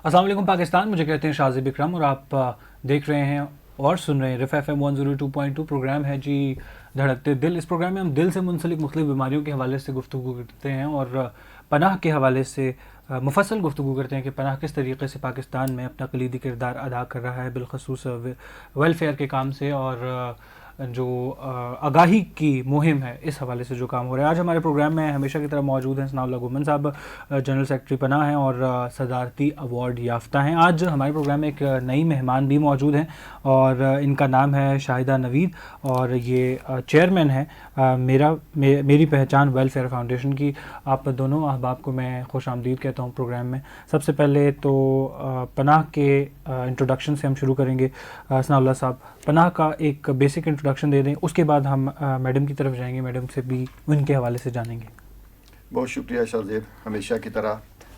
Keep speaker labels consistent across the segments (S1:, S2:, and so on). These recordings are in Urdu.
S1: السلام علیکم پاکستان، مجھے کہتے ہیں شاذب اکرم اور آپ دیکھ رہے ہیں اور سن رہے ہیں رف ایف ایم 102.2 پروگرام ہے جی دھڑکتے دل. اس پروگرام میں ہم دل سے منسلک مختلف بیماریوں کے حوالے سے گفتگو کرتے ہیں اور پناہ کے حوالے سے مفصل گفتگو کرتے ہیں کہ پناہ کس طریقے سے پاکستان میں اپنا کلیدی کردار ادا کر رہا ہے، بالخصوص ویلفیئر کے کام سے اور جو آگاہی کی مہم ہے اس حوالے سے جو کام ہو رہا ہے. آج ہمارے پروگرام میں ہمیشہ کی طرح موجود ہیں ثناء اللہ گومن صاحب، جنرل سیکرٹری پناہ ہیں اور صدارتی ایوارڈ یافتہ ہیں. آج ہمارے پروگرام میں ایک نئی مہمان بھی موجود ہیں اور ان کا نام ہے شاہدہ نوید اور یہ چیئرمین ہے میری پہچان ویلفیئر فاؤنڈیشن کی. آپ دونوں احباب کو میں خوش آمدید کہتا ہوں پروگرام میں. سب سے پہلے تو پناہ کے انٹروڈکشن سے ہم شروع کریں گے. ثناء اللہ صاحب، پناہ کا ایک بیسک انٹروڈکشن دے دیں، اس کے بعد ہم میڈم کی طرف جائیں گے، میڈم سے بھی ان کے حوالے سے جانیں گے.
S2: بہت شکریہ شاذب، ہمیشہ کی طرح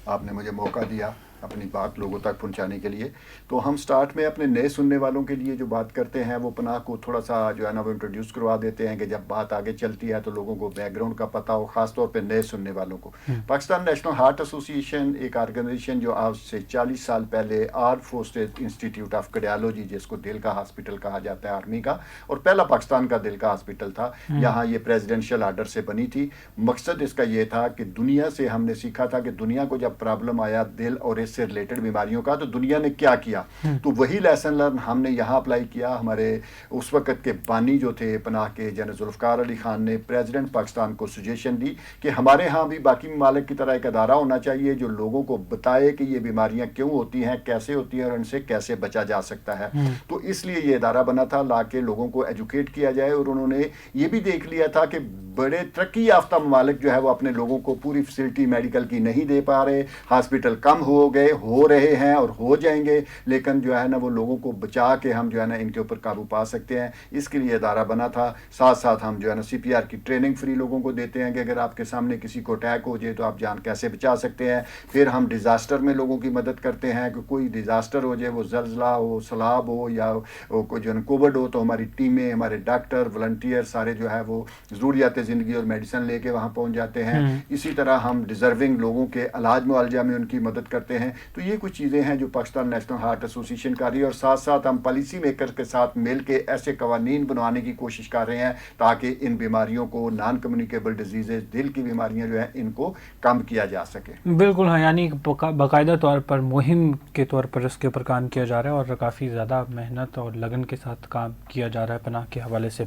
S2: آپ نے مجھے موقع دیا اپنی بات لوگوں تک پہنچانے کے لیے. تو ہم سٹارٹ میں اپنے نئے سننے والوں کے لیے جو بات کرتے ہیں وہ پناہ کو تھوڑا سا جو ہے نا وہ انٹروڈیوس کروا دیتے ہیں کہ جب بات آگے چلتی ہے تو لوگوں کو بیک گراؤنڈ کا پتہ ہو، خاص طور پہ نئے سننے والوں کو. پاکستان نیشنل ہارٹ ایسوسی ایشن ایک آرگنائزیشن جو آج سے 40 سال پہلے arm forces institute of cardiology, جس کو دل کا ہاسپٹل کہا جاتا ہے آرمی کا، اور پہلا پاکستان کا دل کا ہاسپٹل تھا. یہاں یہ پریزیڈنشل آرڈر سے بنی تھی. مقصد اس کا یہ تھا کہ دنیا سے ہم نے سیکھا تھا کہ دنیا کو جب پرابلم آیا دل اور اس سے ریلیٹڈ بیماریوں کا تو دنیا نے کیا کیا، تو وہی لیسن لرن ہم نے یہاں اپلائی کیا. ہمارے اس وقت کے بانی جو تھے پناہ کے جنرل ذوالفقار علی خان نے پریزیڈنٹ پاکستان کو سجیشن دی کہ ہمارے ہاں بھی باقی ممالک کی طرح ایک ادارہ ہونا چاہیے جو لوگوں کو بتائے کہ یہ بیماریاں کیوں ہوتی ہیں، کیسے ہوتی ہیں اور ان سے کیسے بچا جا سکتا ہے. تو اس لیے یہ ادارہ بنا تھا لا کے لوگوں کو ایجوکیٹ کیا جائے. اور انہوں نے یہ بھی دیکھ لیا تھا کہ بڑے ترقی یافتہ ممالک جو ہے وہ اپنے لوگوں کو پوری فیسلٹی میڈیکل کی نہیں دے پا رہے، ہاسپٹل کم ہو گئے، ہو رہے ہیں اور ہو جائیں گے، لیکن جو ہے نا وہ لوگوں کو بچا کے ہم جو ہے نا ان کے اوپر قابو پا سکتے ہیں. اس کے لیے ادارہ بنا تھا. ساتھ ساتھ ہم جو ہے نا CPR کی ٹریننگ فری لوگوں کو دیتے ہیں کہ اگر آپ کے سامنے کسی کو اٹیک ہو جائے تو آپ جان کیسے بچا سکتے ہیں. پھر ہم ڈیزاسٹر میں لوگوں کی مدد کرتے ہیں کہ کوئی ڈیزاسٹر ہو جائے، وہ زلزلہ ہو، سیلاب ہو یا کوئی جو ہے کووڈ ہو، تو ہماری ٹیمیں، ہمارے ڈاکٹر، والنٹیئر سارے جو ہے وہ ضروریات زندگی اور میڈیسن لے کے وہاں پہنچ جاتے ہیں. اسی طرح ہم ڈیزرونگ لوگوں کے علاج معالجہ میں ان کی مدد کرتے ہیں. تو یہ کچھ چیزیں ہیں جو پاکستان نیشنل ہارٹ ایسوسی ایشن کر رہی ہے. اور ساتھ ساتھ ہم پالیسی میکر کے ساتھ مل کے ایسے قوانین بنوانے کی کوشش کر رہے ہیں تاکہ ان بیماریوں کو، نان کمیونیکیبل ڈیزیزز، دل کی بیماریاں جو ہیں ان کو کم کیا جا سکے.
S1: بالکل ہاں، یعنی باقاعدہ طور پر مہم کے طور پر اس کے اوپر کام کیا جا رہا ہے اور کافی زیادہ محنت اور لگن کے ساتھ کام کیا جا رہا ہے پناہ کے حوالے سے.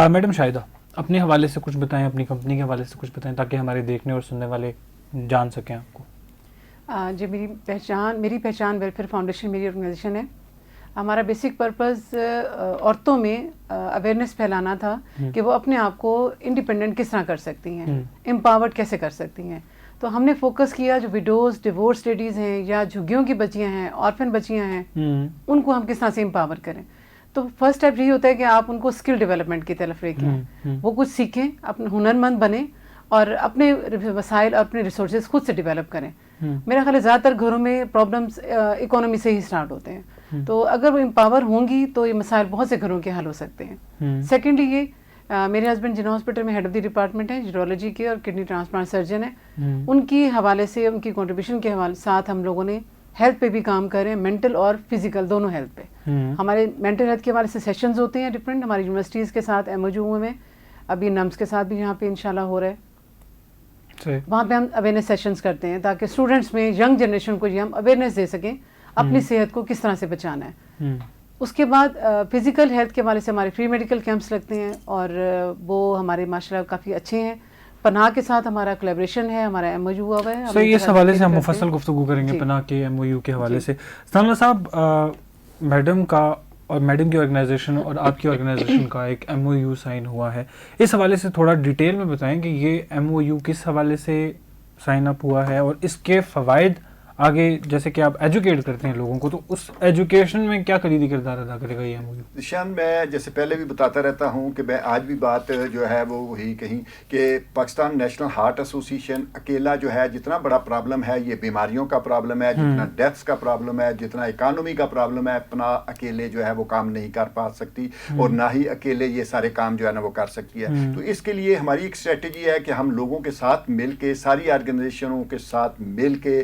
S1: میڈم شاہدہ، اپنے حوالے سے کچھ بتائیں، اپنی کمپنی کے حوالے سے کچھ بتائیں تاکہ ہمارے دیکھنے اور سننے والے جان سکیں آپ کو.
S3: جی، میری پہچان ویلفیئر فاؤنڈیشن میری آرگنائزیشن ہے. ہمارا بیسک پرپز عورتوں میں اویئرنیس پھیلانا تھا کہ وہ اپنے آپ کو انڈیپینڈنٹ کس طرح کر سکتی ہیں، امپاورڈ کیسے کر سکتی ہیں. تو ہم نے فوکس کیا جو ویڈوز، ڈیورس لیڈیز ہیں یا جھگیوں کی بچیاں ہیں، آرفن بچیاں ہیں، ان کو ہم کس طرح سے امپاور کریں. تو فرسٹ اسٹیپ یہی ہوتا ہے کہ آپ ان کو اسکل ڈیولپمنٹ کی طرف لے کے وہ کچھ سیکھیں، اپنے ہنرمند بنیں اور اپنے وسائل اور اپنے ریسورسز خود سے ڈیولپ کریں. میرا خیال ہے زیادہ تر گھروں میں پرابلمس اکانومی سے ہی اسٹارٹ ہوتے ہیں. تو اگر وہ امپاور ہوں گی تو یہ مسائل بہت سے گھروں کے حل ہو سکتے ہیں. سیکنڈلی یہ میرے ہسبینڈ جنرل ہاسپٹل میں ہیڈ آف دی ڈپارٹمنٹ ہیں، یورولوجی کے اور کڈنی ٹرانسپلانٹ سرجن ہیں. ان کی حوالے سے، ان کی کنٹریبیوشن کے حوالے ساتھ ہم لوگوں نے ہیلتھ پہ بھی کام کر رہے ہیں، مینٹل اور فزیکل دونوں ہیلتھ پہ. ہمارے مینٹل ہیلتھ کے حوالے سے سیشنز ہوتے ہیں ڈفرینٹ ہماری یونیورسٹیز کے ساتھ، MOU میں ابھی نمس کے ساتھ بھی یہاں پہ انشاءاللہ ہو رہا ہے. وہاں پہ ہم اویئرنیس سیشنز کرتے ہیں تاکہ اسٹوڈنٹس میں، ینگ جنریشن کو یہ ہم اویئرنیس دے سکیں اپنی صحت کو کس طرح سے بچانا ہے. اس کے بعد فزیکل ہیلتھ کے حوالے سے ہمارے فری میڈیکل کیمپس لگتے ہیں اور وہ ہمارے ماشاءاللہ کافی اچھے ہیں. پناہ کے ساتھ ہمارا کولیبریشن ہے، ہمارا MOU ہوا ہے.
S1: صحیح، اس حوالے سے ہم مفصل گفتگو کریں گے پناہ کے MOU کے حوالے سے. ثناء صاحب، میڈم کا اور میڈم کی آرگنائزیشن اور آپ کی آرگنائزیشن کا ایک MOU سائن ہوا ہے، اس حوالے سے تھوڑا ڈیٹیل میں بتائیں کہ یہ MOU کس حوالے سے سائن اپ ہوا ہے اور اس کے فوائد آگے، جیسے کہ آپ ایجوکیٹ کرتے ہیں لوگوں کو، تو اس ایجوکیشن میں کیا کلیدی کردار ادا کرے گا یہ MOU؟
S2: شان، میں جیسے پہلے بھی بتاتا رہتا ہوں کہ میں آج بھی بات جو ہے وہ وہی کہیں کہ پاکستان نیشنل ہارٹ ایسوسی ایشن اکیلا جو ہے جتنا بڑا پرابلم ہے یہ بیماریوں کا پرابلم ہے، جتنا ڈیتھس کا پرابلم ہے، جتنا اکانومی کا پرابلم ہے، اپنا اکیلے جو ہے وہ کام نہیں کر پا سکتی اور نہ ہی اکیلے یہ سارے کام جو ہے نا وہ کر سکتی ہے. تو اس کے لیے ہماری ایک اسٹریٹجی ہے کہ ہم لوگوں کے ساتھ مل کے، ساری آرگنائزیشنوں کے ساتھ مل کے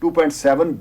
S2: 2.7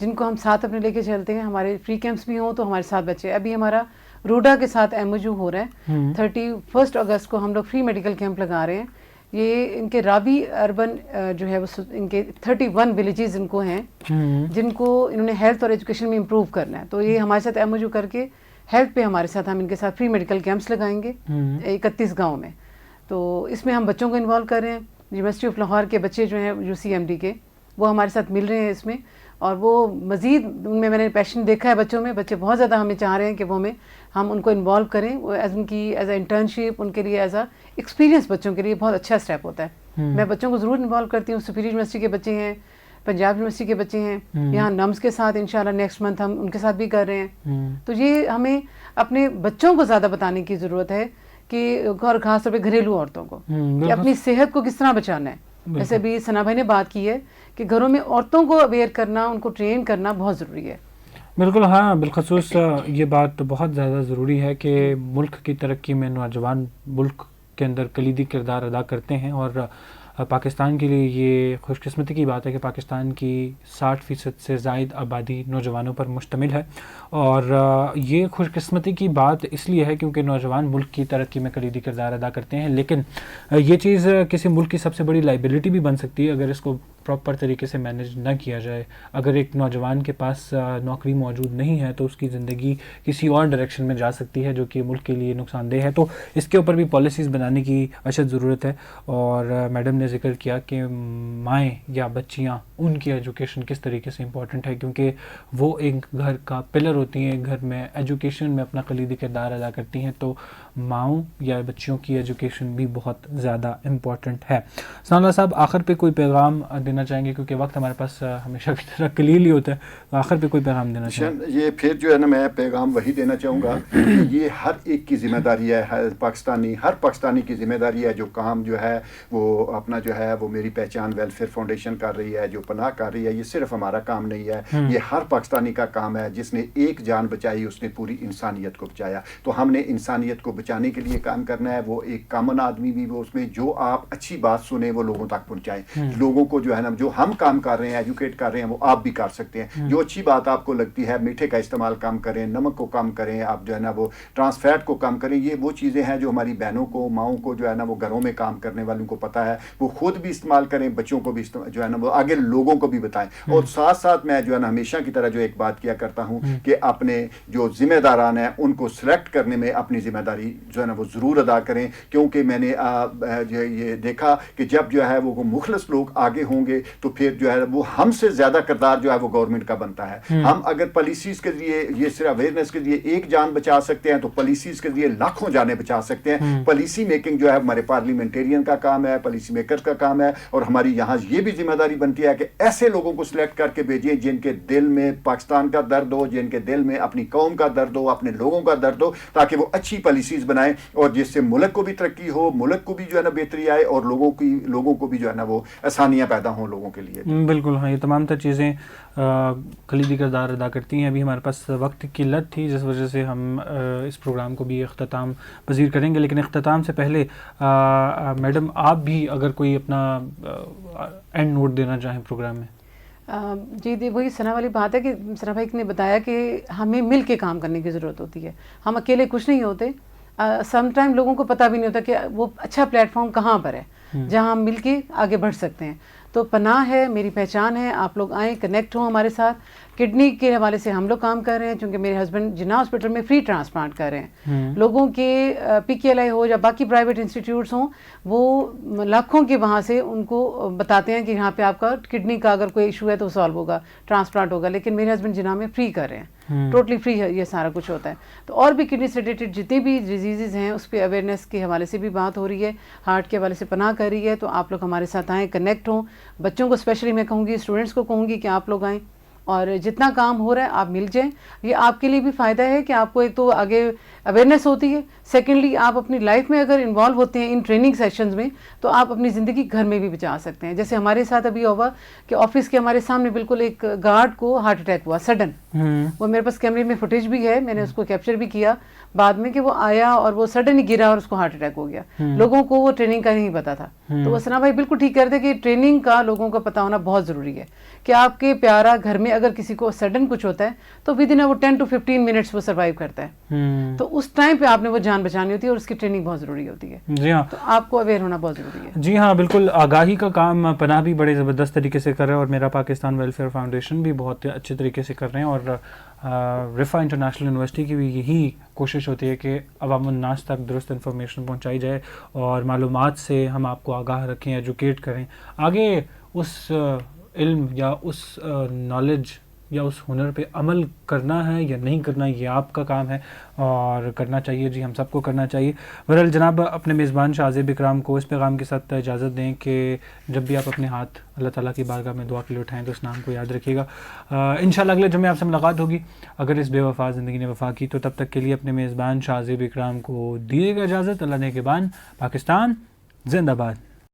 S3: جن کو ہم ساتھ اپنے لے کے چلتے ہیں. ہمارے فری کیمپس بھی ہوں تو ہمارے ساتھ بچے. ابھی ہمارا روڈا کے ساتھ MOU ہو رہا ہے. 31 اگست کو ہم لوگ فری میڈیکل کیمپ لگا رہے ہیں. یہ ان کے رابی اربن جو ہے وہ ان کے 31 ولیجز ان کو ہیں جن کو انہوں نے ہیلتھ اور ایجوکیشن میں امپروو کرنا ہے. تو یہ ہمارے ساتھ MOU کر کے ہیلتھ پہ ہمارے ساتھ ہم ان کے ساتھ فری میڈیکل کیمپس لگائیں گے 31 گاؤں میں. تو اس میں ہم بچوں کو انوالو کر رہے ہیں. یونیورسٹی آف لاہور کے بچے جو ہیں UCMD کے وہ ہمارے ساتھ مل رہے ہیں اس میں. اور وہ مزید ان میں نے پیشن دیکھا ہے بچوں میں. بچے بہت زیادہ ہمیں چاہ رہے ہیں کہ وہ ہم ان کو انوالو کریں. وہ ایز اے انٹرنشپ ان کے لیے ایز اے ایکسپیرینس بچوں کے لیے بہت اچھا اسٹیپ ہوتا ہے. میں بچوں کو ضرور انوالو کرتی ہوں. سپیریئر یونیورسٹی کے بچے ہیں, پنجاب یونیورسٹی کے بچے ہیں, یہاں نمس کے ساتھ انشاءاللہ نیکسٹ منتھ ہم ان کے ساتھ بھی کر رہے ہیں. تو یہ ہمیں اپنے بچوں کو زیادہ بتانے کی ضرورت ہے کہ اور خاص طور پہ گھریلو عورتوں کو کہ اپنی صحت کو کس طرح بچانا ہے. جیسے بھی ثنا بھائی نے بات کی ہے کہ گھروں میں عورتوں کو اویئر کرنا, ان کو ٹرین کرنا بہت ضروری ہے.
S1: بالکل ہاں, بالخصوص یہ بات بہت زیادہ ضروری ہے کہ ملک کی ترقی میں نوجوان ملک کے اندر کلیدی کردار ادا کرتے ہیں. اور پاکستان کے لیے یہ خوش قسمتی کی بات ہے کہ پاکستان کی 60% سے زائد آبادی نوجوانوں پر مشتمل ہے. اور یہ خوش قسمتی کی بات اس لیے ہے کیونکہ نوجوان ملک کی ترقی میں کلیدی کردار ادا کرتے ہیں. لیکن یہ چیز کسی ملک کی سب سے بڑی لائبلٹی بھی بن سکتی ہے اگر اس کو پراپر طریقے سے مینیج نہ کیا جائے. اگر ایک نوجوان کے پاس نوکری موجود نہیں ہے تو اس کی زندگی کسی اور ڈائریکشن میں جا سکتی ہے جو کہ ملک کے لیے نقصان دہ ہے. تو اس کے اوپر بھی پالیسیز بنانے کی اشد ضرورت ہے. اور میڈم نے ذکر کیا کہ مائیں یا بچیاں ان کی ایجوکیشن کس طریقے سے امپورٹنٹ ہے کیونکہ وہ ایک گھر کا پلر ہوتی ہیں, گھر میں ایجوکیشن میں اپنا کلیدی کردار ادا کرتی ہیں. تو ماؤں یا بچیوں کی ایجوکیشن بھی بہت زیادہ امپورٹنٹ ہے. ثنا اللہ صاحب, آخر پہ کوئی پیغام دینا چاہیں گے کیونکہ وقت ہمارے پاس ہمیشہ کی طرح قلیل ہی ہوتا ہے, تو آخر پہ کوئی پیغام دینا چاہیں گے؟
S2: یہ پھر جو ہے نا میں پیغام وہی دینا چاہوں گا کہ یہ ہر ایک کی ذمہ داری ہے, ہر پاکستانی کی ذمہ داری ہے. جو کام جو ہے وہ اپنا جو ہے وہ میری پہچان ویلفیئر فاؤنڈیشن کر رہی ہے, جو پناہ کر رہی ہے, یہ صرف ہمارا کام نہیں ہے, یہ ہر پاکستانی کا کام ہے. جس نے ایک جان بچائی اس نے پوری انسانیت کو بچایا. تو ہم نے انسانیت کو بچانے کے لیے کام کرنا ہے. وہ ایک کامن آدمی بھی وہ اس میں جو آپ اچھی بات سنیں وہ لوگوں تک پہنچائیں. لوگوں کو جو ہے نا جو ہم کام کر رہے ہیں, ایجوکیٹ کر رہے ہیں, وہ آپ بھی کر سکتے ہیں. جو اچھی بات آپ کو لگتی ہے, میٹھے کا استعمال کم کریں, نمک کو کم کریں, آپ جو ہے نا وہ ٹرانس فیٹ کو کم کریں. یہ وہ چیزیں ہیں جو ہماری بہنوں کو, ماؤں کو جو ہے نا وہ گھروں میں کام کرنے والوں کو پتہ ہے, وہ خود بھی استعمال کریں, بچوں کو بھی جو ہے نا وہ آگے لوگوں کو بھی بتائیں. اور ساتھ ساتھ میں جو ہے نا ہمیشہ کی طرح جو ایک بات کیا کرتا ہوں کہ اپنے جو ذمہ داران ہیں ان کو سلیکٹ کرنے میں اپنی ذمہ داری جو ہے نا وہ ضرور ادا کریں. کیونکہ میں نے یہ دیکھا کہ جب جو ہے وہ مخلص لوگ آگے ہوں گے تو پھر جو ہے وہ ہم سے زیادہ کردار جو ہے وہ گورنمنٹ کا بنتا ہے. ہم اگر پالیسیز کے ذریعے یہ صرف اویئرنیس کے ذریعے ایک جان بچا سکتے ہیں تو پالیسیز کے ذریعے لاکھوں جانیں بچا سکتے ہیں. پالیسی میکنگ جو ہے ہمارے پارلیمنٹیرین کا کام ہے, پالیسی میکرز کا کام ہے. اور ہماری یہاں یہ بھی ذمہ داری بنتی ہے کہ ایسے لوگوں کو سلیکٹ کر کے بھیجیں جن کے دل میں پاکستان کا درد ہو, جن کے دل میں اپنی قوم کا درد ہو, اپنے لوگوں کا درد ہو, تاکہ وہ اچھی پالیسیز بنائیں اور جس سے ملک کو بھی ترقی ہو, ملک کو بھی جو ہے نا بہتری آئے اور لوگوں کو بھی جو ہے نا وہ آسانیاں پیدا ہوں لوگوں کے لیے.
S1: بالکل ہاں, یہ تمام تر چیزیں کلیدی کردار ادا کرتی ہیں. ابھی ہمارے پاس وقت کی قلت تھی جس وجہ سے ہم اس پروگرام کو بھی اختتام پذیر کریں گے. لیکن اختتام سے پہلے میڈم آپ بھی اگر کوئی اپنا اینڈ نوٹ دینا چاہیں پروگرام میں.
S3: جی وہی ثنا والی بات ہے کہ ثنا بھائی نے بتایا کہ ہمیں مل کے کام کرنے کی ضرورت ہوتی ہے. ہم اکیلے کچھ نہیں ہوتے. سم ٹائم لوگوں کو پتہ بھی نہیں ہوتا کہ وہ اچھا پلیٹ فارم کہاں پر ہے جہاں ہم مل کے آگے بڑھ سکتے ہیں. تو پناہ ہے, میری پہچان ہے, آپ لوگ آئیں, کنیکٹ ہوں ہمارے ساتھ. کڈنی کے حوالے سے ہم لوگ کام کر رہے ہیں چونکہ میرے ہسبینڈ جناح ہاسپٹل میں فری ٹرانسپلانٹ کر رہے ہیں. لوگوں کے PKLI ہو یا باقی پرائیویٹ انسٹیٹیوٹس ہوں, وہ لاکھوں کے وہاں سے ان کو بتاتے ہیں کہ یہاں پہ آپ کا کڈنی کا اگر کوئی ایشو ہے تو سالو ہوگا, ٹرانسپلانٹ ہوگا. لیکن میرے ہسبینڈ جناح میں فری کر رہے ہیں, ٹوٹلی فری ہے, یہ سارا کچھ ہوتا ہے. تو اور بھی کڈنی سے ریلیٹڈ جتنی بھی ڈیزیزز ہیں اس پہ اویئرنیس کے حوالے سے بھی بات ہو رہی ہے, ہارٹ کے حوالے سے پناہ کر رہی ہے. تو آپ لوگ ہمارے ساتھ آئیں, کنیکٹ ہوں. بچوں کو اسپیشلی میں کہوں گی, اسٹوڈنٹس کو کہوں گی کہ آپ لوگ آئیں اور جتنا کام ہو رہا ہے آپ مل جائیں. یہ آپ کے لیے بھی فائدہ ہے کہ آپ کو ایک تو آگے اویئرنیس ہوتی ہے, سیکنڈلی آپ اپنی لائف میں اگر انوالو ہوتے ہیں ان ٹریننگ سیشنز میں تو آپ اپنی زندگی گھر میں بھی بچا سکتے ہیں. جیسے ہمارے ساتھ ابھی ہوا کہ آفس کے ہمارے سامنے بالکل ایک گارڈ کو ہارٹ اٹیک ہوا سڈن. وہ میرے پاس کیمرے میں فوٹیج بھی ہے, میں نے اس کو کیپچر بھی کیا بعد میں کہ وہ آیا اور وہ سڈن ہی گرا اور اس کو ہارٹ اٹیک ہو گیا. لوگوں کو وہ ٹریننگ کا نہیں پتا تھا. تو وہ ثنا بھائی بالکل ٹھیک کرتے کہ ٹریننگ کا لوگوں کا پتہ ہونا بہت ضروری ہے کہ آپ کے پیارا گھر میں اگر کسی کو سڈن کچھ ہوتا ہے تو ود ان وہ 10 to 15 منٹس وہ سروائیو کرتا ہے. تو اس ٹائم پہ آپ نے وہ جان بچانی ہوتی ہے اور اس کی ٹریننگ بہت ضروری ہوتی ہے.
S1: جی ہاں,
S3: تو آپ کو اویئر ہونا بہت ضروری ہے.
S1: جی ہاں بالکل. آگاہی کا کام پناہ بھی بڑے زبردست طریقے سے کر رہے ہیں اور میرا پاکستان ویلفیئر فاؤنڈیشن بھی بہت اچھے طریقے سے کر رہے ہیں, اور رفا انٹرنیشنل یونیورسٹی کی بھی یہی کوشش ہوتی ہے کہ عوام الناس تک درست انفارمیشن پہنچائی جائے اور معلومات سے ہم آپ کو آگاہ رکھیں, ایجوکیٹ کریں. آگے اس علم یا اس نالج یا اس ہنر پہ عمل کرنا ہے یا نہیں کرنا, یہ آپ کا کام ہے اور کرنا چاہیے. جی ہم سب کو کرنا چاہیے. بہرحال جناب اپنے میزبان شاہ زیب اکرام کو اس پیغام کے ساتھ اجازت دیں کہ جب بھی آپ اپنے ہاتھ اللہ تعالیٰ کی بارگاہ میں دعا کے لیے اٹھائیں تو اس نام کو یاد رکھیے گا. انشاءاللہ اگلے جمعے آپ سے ملاقات ہوگی اگر اس بے وفا زندگی نے وفا کی. تو تب تک کے لیے اپنے میزبان شاہ زیب اکرام کو دیجیے گا اجازت. اللہ نے کے بان. پاکستان زندہ باد.